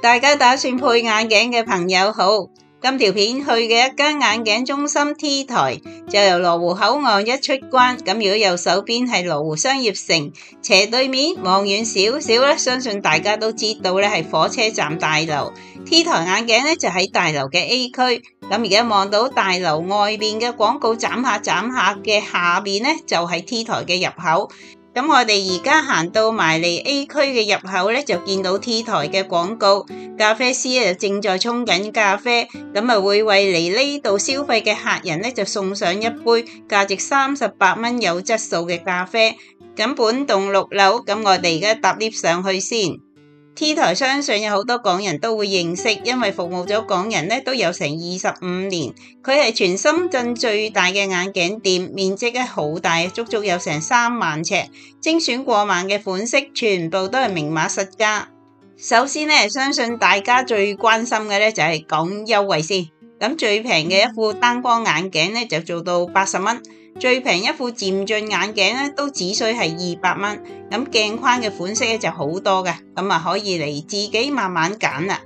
大家打算配眼鏡嘅朋友好，今條片去嘅一間眼鏡中心 T 台，就由羅湖口岸一出關，咁如果右手邊係羅湖商業城，斜對面望遠少少咧，相信大家都知道咧係火車站大樓。T 台眼鏡咧就喺大樓嘅 A 區，咁而家望到大樓外邊嘅廣告斬下嘅下邊咧就係 T 台嘅入口。咁我哋而家行到埋嚟 A 區嘅入口咧，就見到 T 台嘅廣告，咖啡師咧就正在沖緊咖啡，咁啊會為嚟呢度消費嘅客人咧就送上一杯價值38蚊有質素嘅咖啡。咁本棟6樓，咁我哋而家搭 lift 上去先。T 台相信有好多港人都會認識，因為服務咗港人咧都有成25年。佢係全深圳最大嘅眼鏡店，面積咧好大，足足有成3萬尺，精選過萬嘅款式，全部都係明碼實價。首先咧，相信大家最關心嘅咧就係講優惠先。咁最平嘅一副單光眼鏡咧就做到80蚊。最平一副漸進眼鏡咧都只需係200蚊，咁鏡框嘅款式咧就好多嘅，咁啊可以嚟自己慢慢揀啦。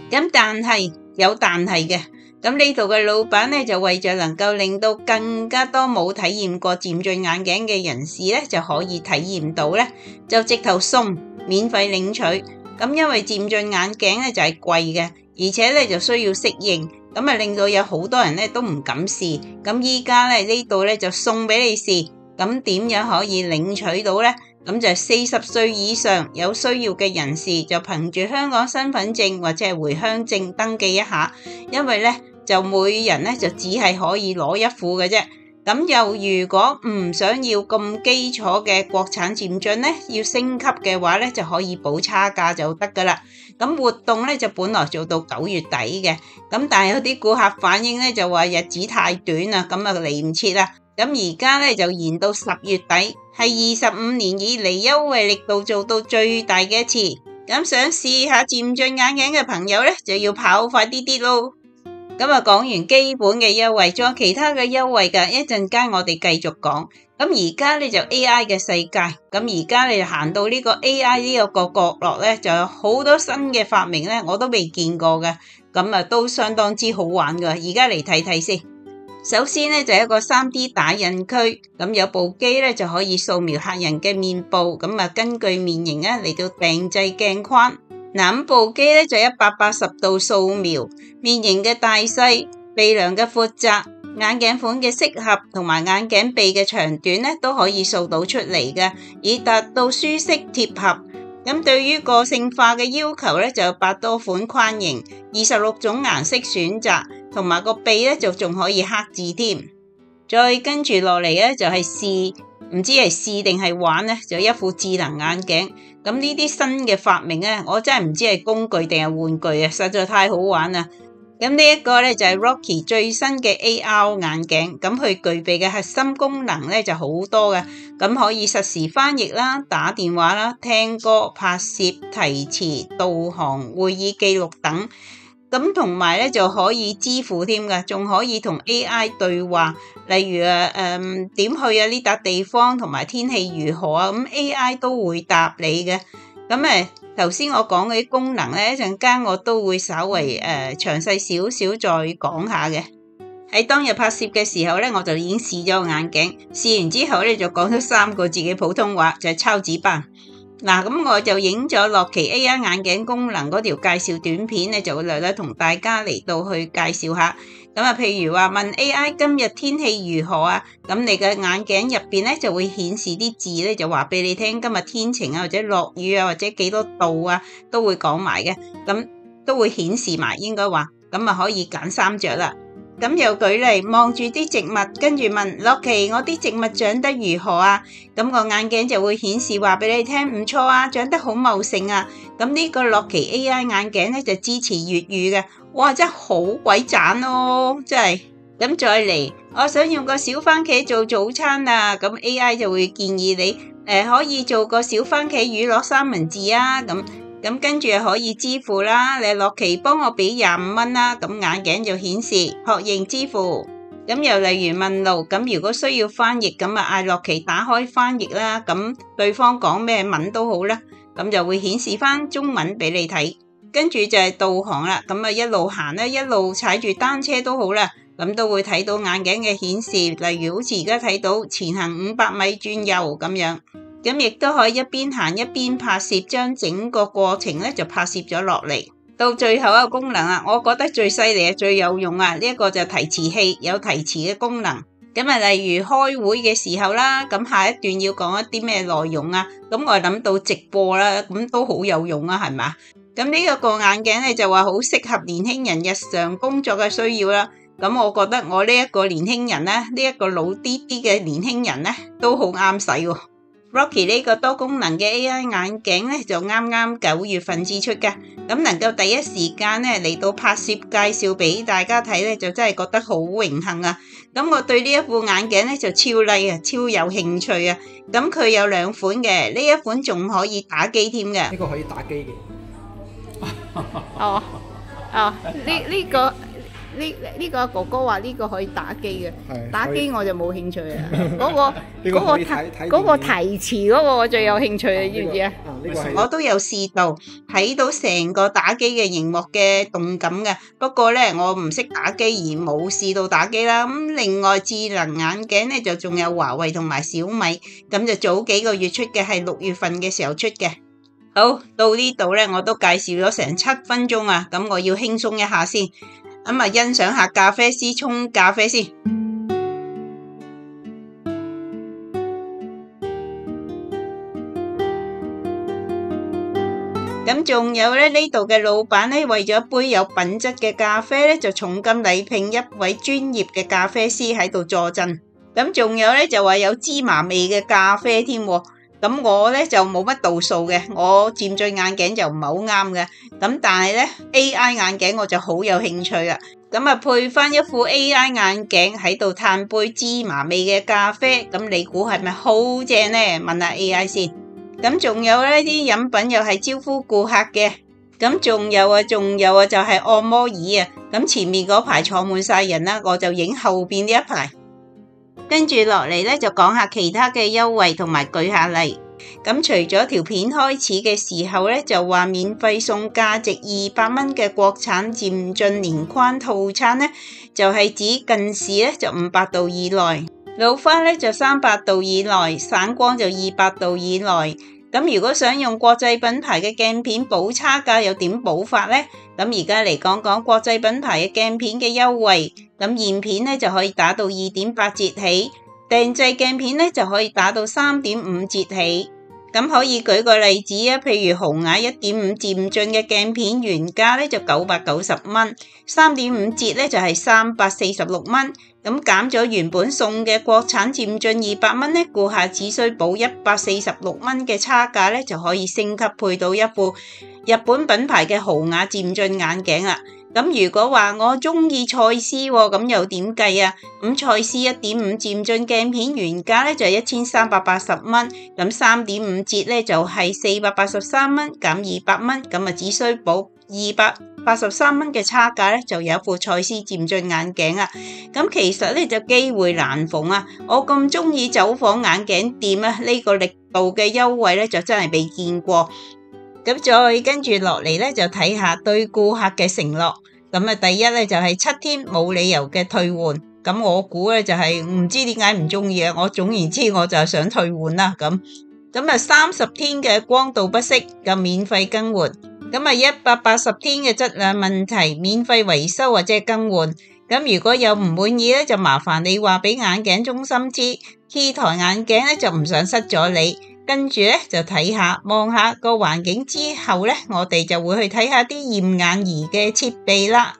咁但係嘅。咁呢度嘅老闆咧就為咗能夠令到更加多冇體驗過漸進眼鏡嘅人士咧就可以體驗到咧，就直頭送免費領取。咁因為漸進眼鏡咧就係貴嘅，而且咧就需要適應，咁啊令到有好多人咧都唔敢試。咁依家咧呢度咧就送俾你試。咁點樣可以領取到咧？咁就40歲以上有需要嘅人士就憑住香港身份證或者係回鄉證登記一下，因為咧就每人咧就只係可以攞一副嘅啫。咁又如果唔想要咁基礎嘅國產漸進咧，要升級嘅話咧就可以補差價就得噶啦。咁活動咧就本來做到9月底嘅，咁但係有啲顧客反映咧就話日子太短啦，咁啊嚟唔切啦。咁而家咧就延到10月底，係25年以嚟優惠力度做到最大嘅一次。咁想試下漸進眼鏡嘅朋友咧，就要跑快啲咯。咁啊講完基本嘅優惠，仲有其他嘅優惠㗎，一陣間我哋繼續講。咁而家咧就 AI 嘅世界，咁而家你就行到呢個 AI 呢個角落咧，就有好多新嘅發明咧，我都未見過嘅，咁啊都相當之好玩㗎。而家嚟睇睇先。首先咧就係一個 3D 打印區，咁有部機咧就可以掃描客人嘅面部，咁啊根據面型咧嚟到訂製鏡框。咁部機咧就180度掃描面型嘅大細、鼻梁嘅闊窄、眼鏡款嘅適合同埋眼鏡鼻嘅長短咧都可以掃到出嚟嘅，以達到舒適貼合。咁對於個性化嘅要求咧，就有8多款框型、26種顏色選擇，同埋個鼻咧就仲可以刻字添。再跟住落嚟咧就係試，唔知係試定係玩咧，就一副智能眼鏡。咁呢啲新嘅發明咧，我真係唔知係工具定係玩具啊，實在太好玩啦！咁呢一個咧就係 Rocky 最新嘅 AR 眼鏡，咁佢具備嘅核心功能咧就好多嘅，咁可以實時翻譯啦、打電話啦、聽歌、拍攝、提詞、導航、會議記錄等，咁同埋咧就可以支付添㗎，仲可以同 AI 對話，例如點去啊呢笪地方，同埋天氣如何啊，咁 AI 都會答你嘅，咁頭先我講嗰啲功能咧，一陣間我都會稍為詳細少少再講下嘅。喺當日拍攝嘅時候咧，我就已經試咗個眼鏡，試完之後咧就講咗3個字嘅普通話，就係抄紙班。嗱，咁我就影咗樂奇 AR 眼鏡功能嗰條介紹短片咧，就會略略同大家嚟到去介紹下。咁啊，譬如話問 AI 今日天氣如何啊？咁你嘅眼鏡入邊咧就會顯示啲字咧，就話俾你聽今日天晴啊，或者落雨啊，或者幾多度啊，都會講埋嘅。咁都會顯示埋，應該話咁啊可以揀衫着啦。咁又舉例望住啲植物，跟住問樂奇，我啲植物長得如何啊？咁個眼鏡就會顯示話俾你聽，唔錯啊，長得好茂盛啊。咁呢個樂奇 AI 眼鏡咧就支持粵語嘅，哇，真係好鬼讚咯，真係。咁再嚟，我想用個小番茄做早餐啊，咁 AI 就會建議你可以做個小番茄乳酪三文治啊，咁咁跟住可以支付啦，你樂琪幫我俾25蚊啦，咁眼鏡就顯示確認支付。咁又例如問路，咁如果需要翻譯，咁嗌樂琪打開翻譯啦，咁對方講咩文都好啦，咁就會顯示翻中文俾你睇。跟住就係導航啦，咁一路行咧，一路踩住單車都好啦，咁都會睇到眼鏡嘅顯示，例如好似而家睇到前行500米轉右咁樣。咁亦都可以一邊行一邊拍攝，將整個過程咧就拍攝咗落嚟。到最後一個功能啊，我覺得最犀利啊，最有用啊，呢一個就提詞器，有提詞嘅功能。咁例如開會嘅時候啦，咁下一段要講一啲咩內容啊，咁我諗到直播啦，咁都好有用啊，係嘛？咁呢一個眼鏡咧就話好適合年輕人日常工作嘅需要啦。咁我覺得我呢一個年輕人咧，呢一個老啲啲嘅年輕人咧，都好啱使喎。Rocky 呢個多功能嘅 AI 眼鏡咧就啱啱9月份至出嘅，咁能夠第一時間咧嚟到拍攝介紹俾大家睇咧，就真係覺得好榮幸啊！咁我對呢一副眼鏡咧就超 like 啊，超有興趣啊！咁佢有2款嘅，呢一款仲可以打機添嘅。呢個可以打機嘅。哦，呢個哥哥話呢個可以打機嘅，打機我就冇興趣啊。嗰個提詞嗰個我最有興趣啊，知唔知啊？我都有試到睇到成個打機嘅熒幕嘅動感嘅，不過咧我唔識打機而冇試到打機啦。咁另外智能眼鏡咧就仲有華為同埋小米，咁就早幾個月出嘅，係6月份嘅時候出嘅。好，到呢度咧我都介紹咗成7分鐘啊，咁我要輕鬆一下先。咁欣賞下咖啡師沖咖啡先。咁仲有咧，呢度嘅老闆咧，為咗一杯有品質嘅咖啡咧，就重金禮聘一位專業嘅咖啡師喺度坐鎮。咁仲有咧就話有芝麻味嘅咖啡添。咁我咧就冇乜度數嘅，我漸進眼鏡就唔係好啱嘅。咁但係咧 AI 眼鏡我就好有興趣啦。咁配翻一副 AI 眼鏡喺度嘆杯芝麻味嘅咖啡，咁你估係咪好正呢？問下 AI 先。咁仲有呢啲飲品又係招呼顧客嘅。咁仲有啊就係按摩椅啊。咁前面嗰排坐滿晒人啦，我就影後邊呢一排。跟住落嚟咧，就講下其他嘅優惠同埋舉下例。咁除咗條片開始嘅時候咧，就話免費送價值200蚊嘅國產漸進年框套餐咧，就係指近視咧就500度以內，老花咧就300度以內，散光就200度以內。咁如果想用國際品牌嘅鏡片補差價，又點補法呢？咁而家嚟講講國際品牌嘅鏡片嘅優惠。咁現片咧就可以打到2.8折起，訂製鏡片咧就可以打到3.5折起。咁可以舉個例子啊，譬如紅牙1.5漸進嘅鏡片原價咧就990蚊，3.5折咧就係346蚊。咁減咗原本送嘅國產漸進200蚊咧，顧客只需補146蚊嘅差價咧，就可以升級配到一副日本品牌嘅豪雅漸進眼鏡啦。咁如果話我中意蔡司喎，咁又點計啊？咁蔡司1.5漸進鏡片原價咧就係1380蚊，咁3.5折咧就係483蚊，減200蚊，咁只需補283蚊嘅差價咧，就有一副蔡司漸進眼鏡啦。咁其實咧就機會難逢啊！我咁中意走訪眼鏡店啊，呢個力度嘅優惠咧就真係未見過。咁再跟住落嚟咧，就睇下對顧客嘅承諾。咁第一咧就係7天冇理由嘅退換。咁我估咧就係唔知點解唔中意啊！我總言之我就係想退換啦。咁30天嘅光度不適咁免費更換。咁180天嘅質量問題免費維修或者更換。咁如果有唔滿意咧，就麻煩你話俾眼鏡中心知。Key 台眼鏡咧就唔想失咗你。跟住咧就睇下望下個環境之後咧，我哋就會去睇下啲驗眼儀嘅設備啦。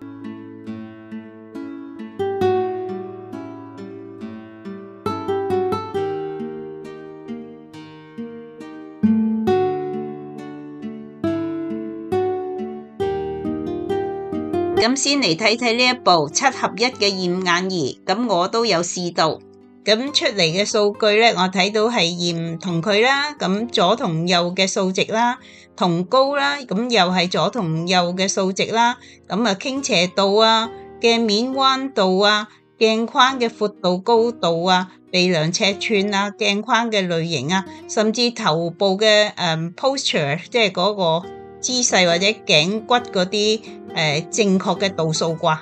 咁先嚟睇睇呢一部7合1嘅驗眼儀，咁我都有試到。咁出嚟嘅數據咧，我睇到係驗同距啦，咁左同右嘅數值啦，同高啦，咁又係左同右嘅數值啦，咁啊傾斜度啊、鏡面彎度啊、鏡框嘅闊度、高度啊、鼻梁尺寸啊、鏡框嘅類型啊，甚至頭部嘅posture， 即係嗰個姿勢或者頸骨嗰啲正確嘅度數啩。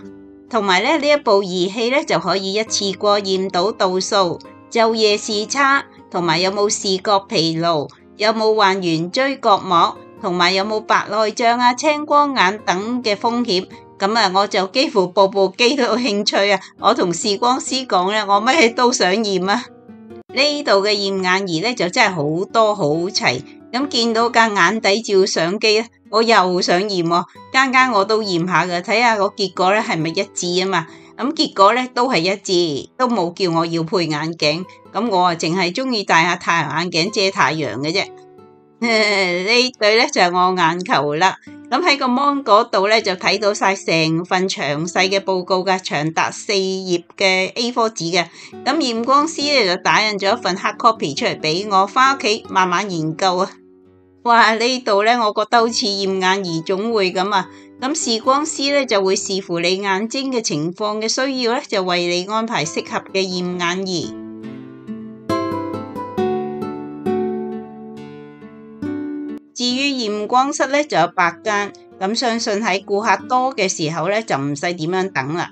同埋咧，呢一部儀器咧就可以一次過驗到度數、晝夜視差，同埋有冇視覺疲勞，有冇患圓錐角膜，同埋有冇白內障啊、青光眼等嘅風險。咁啊，我就幾乎部機都有興趣啊！我同視光師講咧，我乜嘢都想驗啊！呢度嘅驗眼儀咧就真係好多好齊。咁見到架眼底照相機咧，我又想驗喎，間我都驗下嘅，睇下個結果咧係咪一致啊嘛。咁結果咧都係一致，都冇叫我要配眼鏡。咁我啊淨係中意戴下太陽眼鏡遮太陽嘅啫。呢對咧就係我眼球啦。咁喺個 mon 嗰度咧就睇到晒成份詳細嘅報告噶，長達4頁嘅 A4 紙嘅。咁驗光師咧就打印咗一份 hard copy 出嚟俾我，翻屋企慢慢研究啊。哇！呢度咧，我覺得好似驗眼儀總會咁啊。咁視光師咧就會視乎你眼睛嘅情況嘅需要咧，就為你安排適合嘅驗眼儀。至於驗光室咧就有8間，咁相信喺顧客多嘅時候咧就唔使點樣等啦。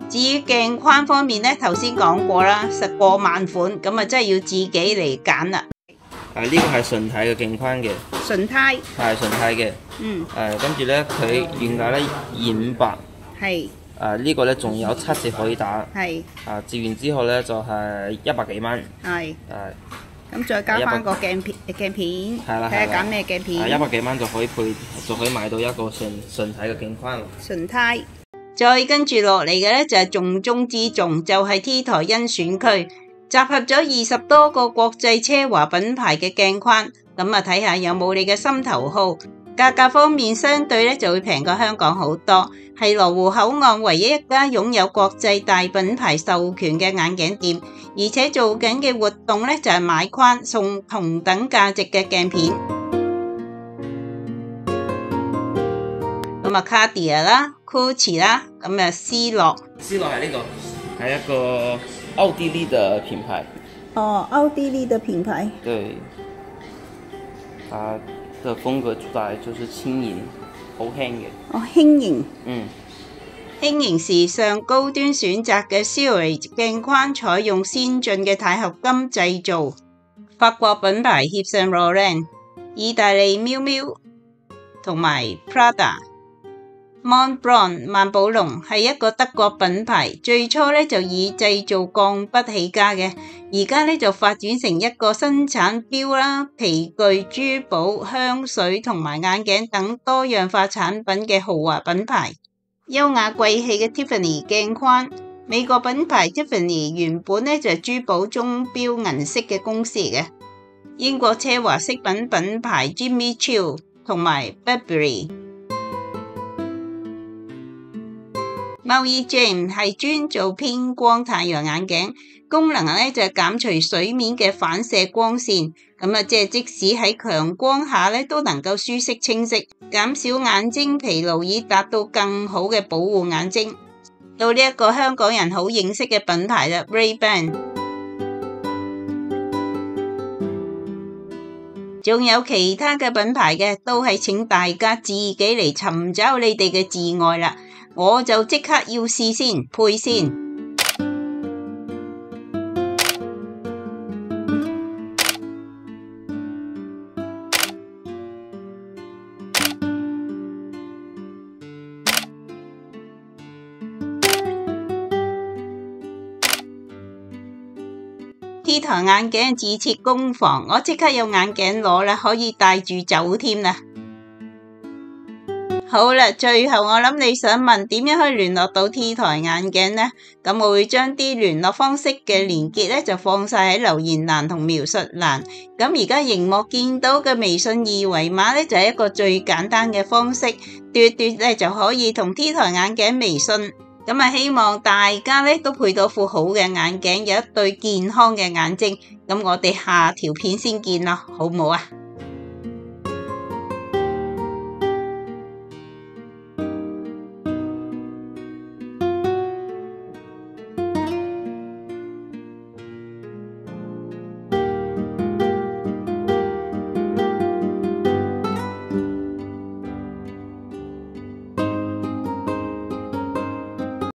至於鏡框方面咧，頭先講過啦，實過萬款，咁啊真係要自己嚟揀啦。呢個係純體嘅鏡框嘅，純胎係純體嘅。跟住咧佢原價咧2,500，係。呢個咧仲有7折可以打，係。折完之後咧就係100幾蚊。係。咁再加翻個鏡片，係啦，睇下揀咩鏡片。100幾蚊就可以買到一個純體嘅鏡框。純胎。再跟住落嚟嘅咧就係重中之重，就係 T 台甄選區，集合咗20多個國際奢華品牌嘅鏡框，咁啊睇下有冇你嘅心頭好。價格方面相對咧就會平過香港好多，係羅湖口岸唯一一家擁有國際大品牌授權嘅眼鏡店，而且做緊嘅活動咧就係買框送同等價值嘅鏡片。咁啊 Cartier 啦 Gucci 啦，咁啊斯洛係呢個，係一個奧地利嘅品牌。哦，奧地利嘅品牌。對，它的風格主打就是輕盈，好輕嘅。哦，輕盈。輕盈時尚高端選擇嘅 Series 鏡框採用先進嘅鈦合金製造，法國品牌 Yves Saint Laurent， 意大利 Miu Miu 同埋 Prada。Montblanc 萬寶龍係一個德國品牌，最初咧就以製造鋼筆起家嘅，而家咧就發展成一個生產錶啦、皮具、珠寶、香水同埋眼鏡等多樣化產品嘅豪華品牌。優雅貴氣嘅 Tiffany 鏡框，美國品牌 Tiffany 原本咧就係珠寶、鐘錶、銀飾嘅公司嚟嘅。英國奢華飾品品牌 Jimmy Choo 同埋 Burberry。Maui Jim 係專做偏光太陽眼鏡，功能咧就係減除水面嘅反射光線，咁啊即係即使喺強光下咧都能夠舒適清晰，減少眼睛疲勞，以達到更好嘅保護眼睛。到呢一個香港人好認識嘅品牌啦 Ray-Ban， 仲有其他嘅品牌嘅，都係請大家自己嚟尋找你哋嘅摯愛啦。我就即刻要試先，配先。T 台眼鏡自設工房，我即刻有眼鏡攞啦，可以帶住走添啦。好啦，最後我諗你想問點樣可以聯絡到 T 台眼鏡呢？咁我會將啲聯絡方式嘅連結咧就放晒喺留言欄同描述欄。咁而家熒幕見到嘅微信二維碼咧就係一個最簡單嘅方式，嘟嘟咧就可以同 T 台眼鏡微信。咁啊，希望大家咧都配到副好嘅眼鏡，有一對健康嘅眼睛。咁我哋下條片先見啦，好唔好啊？